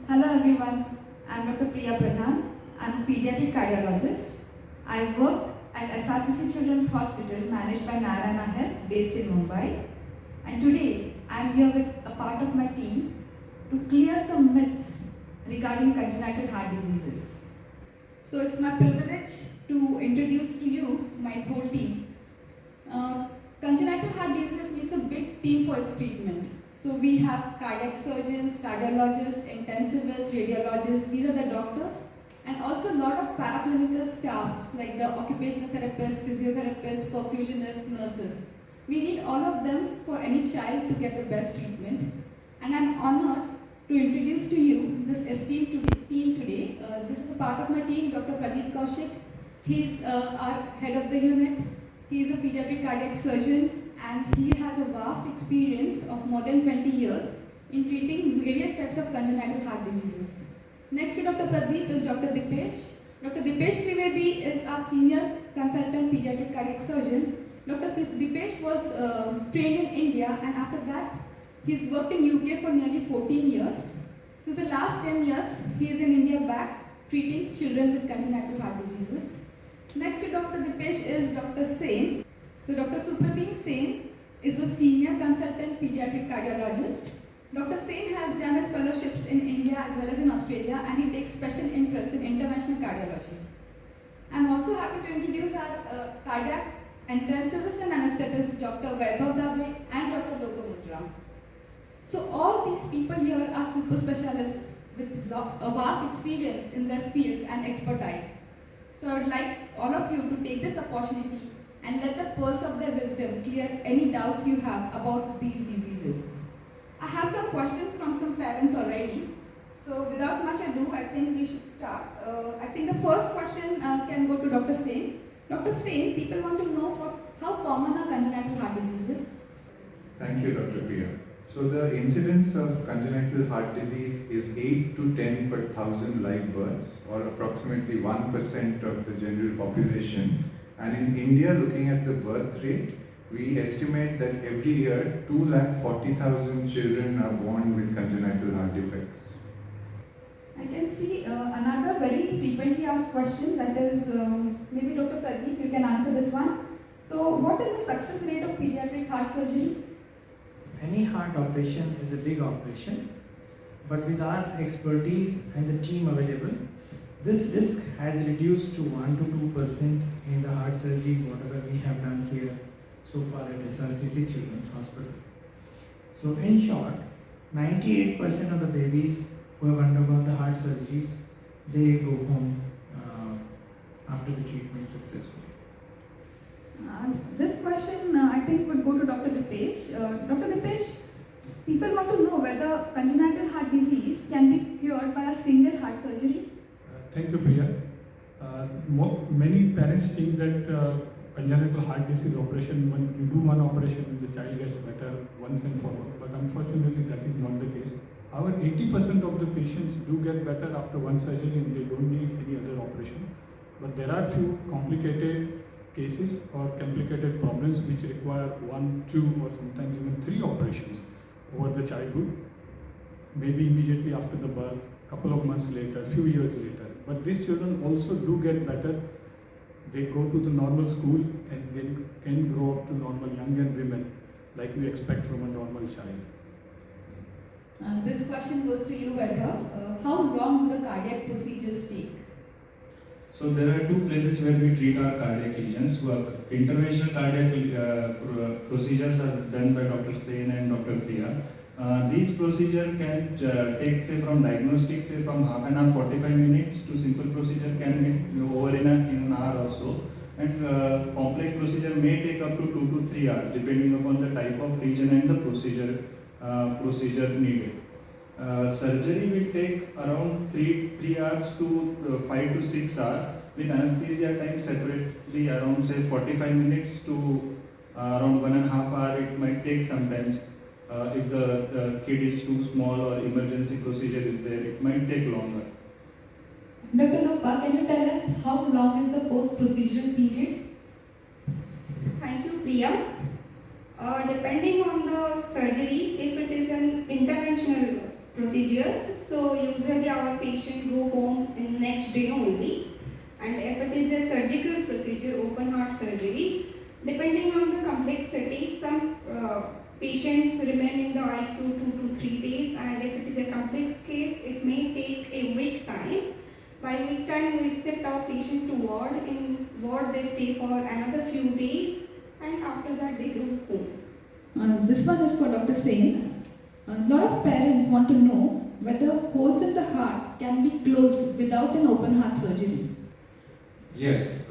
Hello everyone, I'm Dr. Priya Pradhan. I'm a pediatric cardiologist. I work at SRCC Children's Hospital managed by Narayana Health based in Mumbai. And today I'm here with a part of my team to clear some myths regarding congenital heart diseases. So it's my privilege to introduce to you my whole team. Congenital heart disease needs a big team for its treatment. So we have cardiac surgeons, cardiologists, intensivists, radiologists, these are the doctors, and also a lot of paraclinical staffs like the occupational therapists, physiotherapists, perfusionists, nurses. We need all of them for any child to get the best treatment. And I'm honored to introduce to you this esteemed team today. This is a part of my team, Dr. Pradeep Kaushik. He's our head of the unit. He's a pediatric cardiac surgeon and he has a vast experience of more than 20 years in treating various types of congenital heart diseases. Next to Dr. Pradeep is Dr. Dipesh. Dr. Dipesh Trivedi is our senior consultant pediatric cardiac surgeon. Dr. Dipesh was trained in India and after that he's worked in UK for nearly 14 years. Since the last 10 years, he is in India back treating children with congenital heart diseases. Next to Dr. Dipesh is Dr. Sen. So Dr. Supratim Sen is a senior consultant pediatric cardiologist. Dr. Sen has done his fellowships in India as well as in Australia and he takes special interest in interventional cardiology. I'm also happy to introduce our cardiac intensivist and anesthetist Dr. Vaibhav Dabe and Dr. Lokamudra. So all these people here are super specialists with a vast experience in their fields and expertise. So I would like all of you to take this opportunity and let the pearls of their wisdom clear any doubts you have about these diseases. I have some questions from some parents already. So without much ado, I think we should start. I think the first question can go to Dr. Sen. Dr. Sen, people want to know how common are congenital heart diseases? Thank you, Dr. Priya. So the incidence of congenital heart disease is 8 to 10 per thousand live births, or approximately 1% of the general population. And in India, looking at the birth rate, we estimate that every year 240,000 children are born with congenital heart defects. I can see another very frequently asked question, that is, maybe Dr. Pradeep, you can answer this one. So what is the success rate of pediatric heart surgery? Any heart operation is a big operation, but with our expertise and the team available, this risk has reduced to 1 to 2% in the heart surgeries, whatever we have done here so far at SRCC Children's Hospital. So in short, 98% of the babies who have undergone the heart surgeries, they go home after the treatment successfully. This question I think would go to Dr. Dipesh. Dr. Dipesh, people want to know whether congenital heart disease can be cured by a single heart surgery. Thank you, Priya. Many parents think that congenital heart disease operation, when you do one operation, the child gets better once and for all. But unfortunately, that is not the case. However, 80% of the patients do get better after one surgery and they don't need any other operation. But there are few complicated cases or complicated problems which require 1, 2 or sometimes even 3 operations over the childhood, maybe immediately after the birth, couple of months later, few years later. But these children also do get better. They go to the normal school and can grow up to normal young and women like we expect from a normal child. This question goes to you, Vaibhav. How long do the cardiac procedures take? So there are 2 places where we treat our cardiac lesions. Interventional cardiac procedures are done by Dr. Sen and Dr. Priya. These procedures can take, say, from diagnostic, say, from half an hour, 45 minutes to simple procedure can be over in an hour or so. And complex procedure may take up to 2 to 3 hours depending upon the type of lesion and the procedure needed. Surgery will take around 3 hours to 5 to 6 hours with anesthesia time separately around, say, 45 minutes to around 1.5 hours. It might take sometimes. If the kid is too small or emergency procedure is there, it might take longer. Dr. Lopa, can you tell us how long is the post-procedural period? Thank you, Priya. Depending on the surgery, if it is an interventional procedure. So usually our patient go home in next day only. And if it is a surgical procedure, open heart surgery, depending on the complexity, some patients remain in the ICU 2 to 3 days, and if it is a complex case, it may take a week time. By week time, we shift our patient to ward. In ward, they stay for another few days, and after that, they go home. This one is for Dr. Sen. A lot of parents want to know whether holes in the heart can be closed without an open heart surgery. Yes,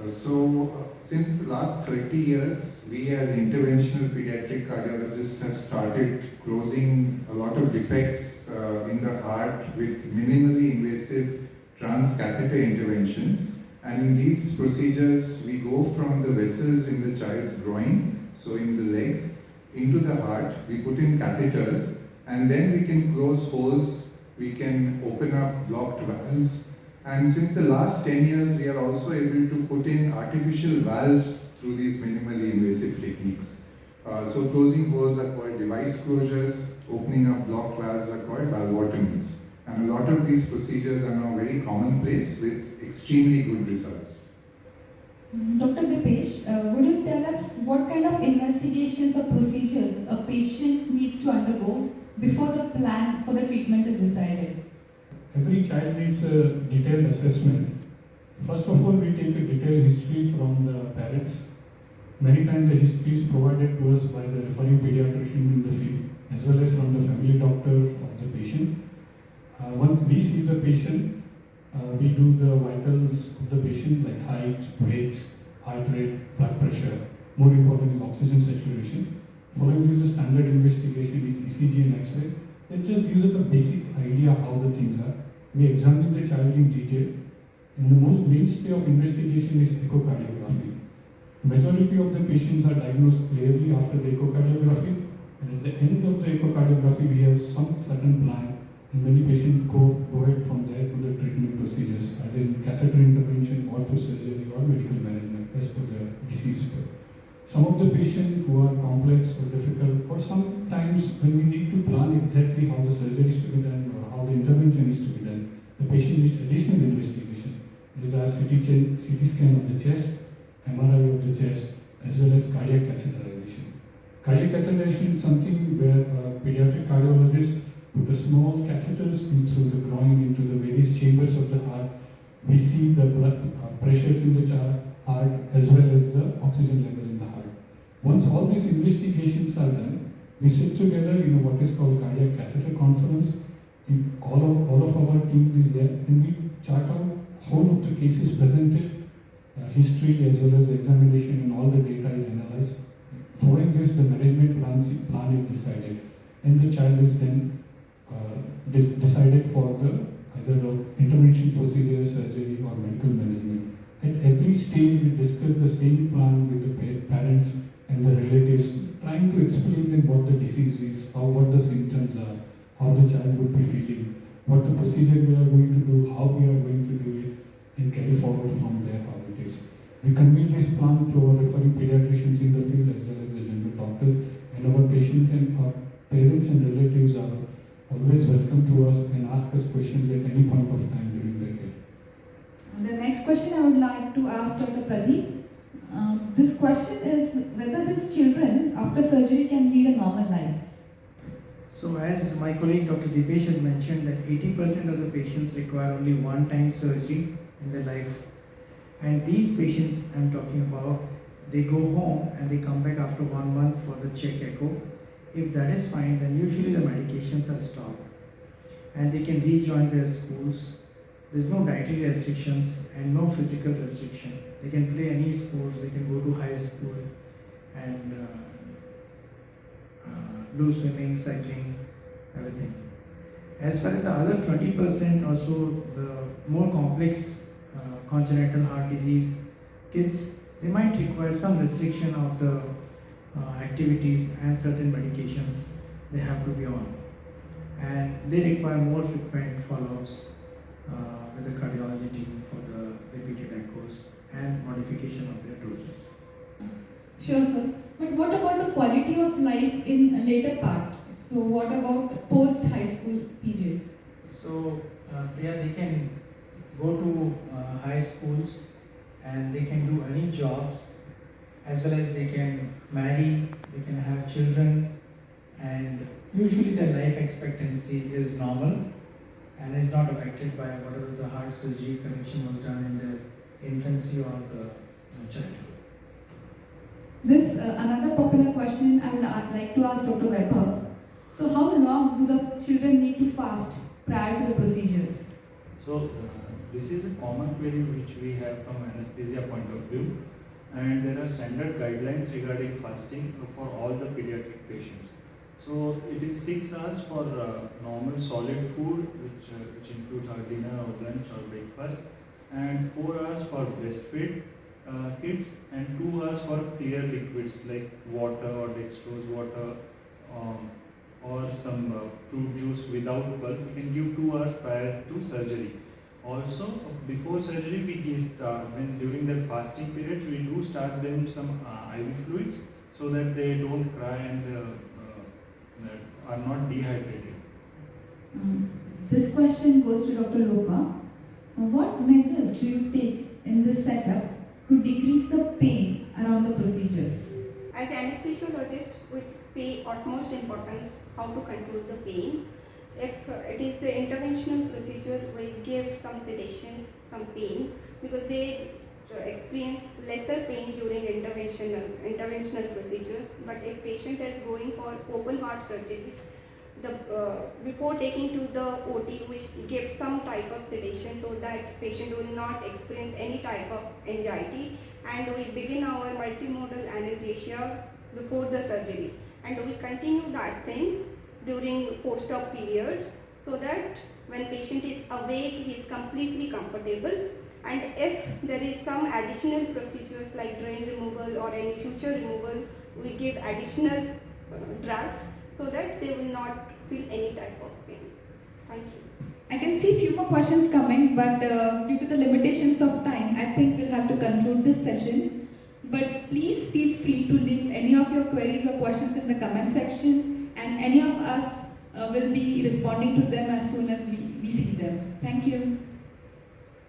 since the last 30 years, we as interventional pediatric cardiologists have started closing a lot of defects in the heart with minimally invasive transcatheter interventions. And in these procedures, we go from the vessels in the child's groin, so in the legs, into the heart. We put in catheters, and then we can close holes, we can open up blocked valves. And since the last 10 years, we are also able to put in artificial valves through these minimally invasive techniques. So closing holes are called device closures, opening up blocked valves are called valvotomies. And a lot of these procedures are now very commonplace with extremely good results. Dr. Dipesh, would you tell us what kind of investigations or procedures a patient needs to undergo before the plan for the treatment is decided? Every child needs a detailed assessment. First of all, we take a detailed history from the parents. Many times the history is provided to us by the referring pediatrician in the field, as well as from the family doctor of the patient. Once we see the patient, we do the vitals of the patient like height, weight, heart rate, blood pressure. More important is oxygen saturation. Following this, the standard investigation is ECG and X-ray. It just gives us a basic idea how the things are. We examine the child in detail, and the most mainstay of investigation is echocardiography. Majority of the patients are diagnosed clearly after the echocardiography, and at the end of the echocardiography, we have some certain plan, and many patients go ahead from there to the treatment procedures, either in catheter intervention, ortho surgery, or medical management as per the disease. Some of the patients who are complex or difficult, or sometimes when we need to plan exactly how the surgery is to be done or how the intervention is to be done, the patient needs additional investigation. These are CT scan of the chest, MRI of the chest, as well as cardiac catheterization. Cardiac catheterization is something where pediatric cardiologists put the small catheters in through the groin into the various chambers of the heart. We see the blood pressures in the heart as well as the oxygen level in the heart. Once all these investigations are done, we sit together in what is called cardiac catheter conference. All of our team is there, and we chart out whole of the cases presented, history as well as the examination, and all the data is analyzed. Following this, the management plan is decided, and the child is then decided for either the intervention procedure, surgery, or medical management. At every stage, we discuss the same plan with the parents and the relatives, trying to explain them what the disease is, what the symptoms are, how the child would be feeling, what the procedure we are going to do, how we are going to do it, and carry forward from there how it is. We convey this plan to our referring pediatricians in the field as well as the general doctors, and our patients and our parents and relatives are always welcome to us and ask us questions at any point of time during the care. The next question I would like to ask Dr. Pradeep. This question is whether these children after surgery can lead a normal life. So as my colleague Dr. Dipesh has mentioned that 80% of the patients require only one-time surgery in their life. And these patients I'm talking about, they go home and they come back after 1 month for the check echo. If that is fine, then usually the medications are stopped. And they can rejoin their schools. There's no dietary restrictions and no physical restriction. They can play any sports, they can go to high school and do swimming, cycling, everything. As far as the other 20% or so, the more complex congenital heart disease kids, they might require some restriction of the activities and certain medications they have to be on. And they require more frequent follow-ups with the cardiology team for the repeated echoes and modification of their doses. Sure, sir. But what about the quality of life in a later part? So what about post-high school period? So they can go to high schools and they can do any jobs, as well as they can marry, they can have children, and usually their life expectancy is normal and is not affected by whatever the heart surgery correction was done in the infancy or the childhood. This another popular question I would like to ask Dr. Weber. So how long do the children need to fast prior to the procedures? So this is a common query which we have from anesthesia point of view, and there are standard guidelines regarding fasting for all the pediatric patients. So it is 6 hours for normal solid food, which includes our dinner or lunch or breakfast, and 4 hours for breastfeed kids, and 2 hours for clear liquids like water or dextrose water, or some fruit juice without pulp. We can give 2 hours prior to surgery. Also, before surgery, we give when during that fasting period, we do start them some IV fluids so that they don't cry and are not dehydrated. This question goes to Dr. Lopa. What measures do you take in this setup to decrease the pain around the procedures? As anesthesiologist, we pay utmost importance how to control the pain. If it is the interventional procedure, we give some sedations, some pain, because they experience lesser pain during interventional procedures. But if patient is going for open heart surgeries, before taking to the OT, we give some type of sedation so that patient will not experience any type of anxiety, and we begin our multimodal analgesia before the surgery, and we continue that thing during post-op periods, so that when patient is awake, he is completely comfortable. And if there is some additional procedures like drain removal or any suture removal, we give additional drugs so that they will not feel any type of pain. Thank you. I can see few more questions coming, but due to the limitations of time, I think we'll have to conclude this session. But please feel free to leave any of your queries or questions in the comment section, and any of us will be responding to them as soon as we see them. Thank you.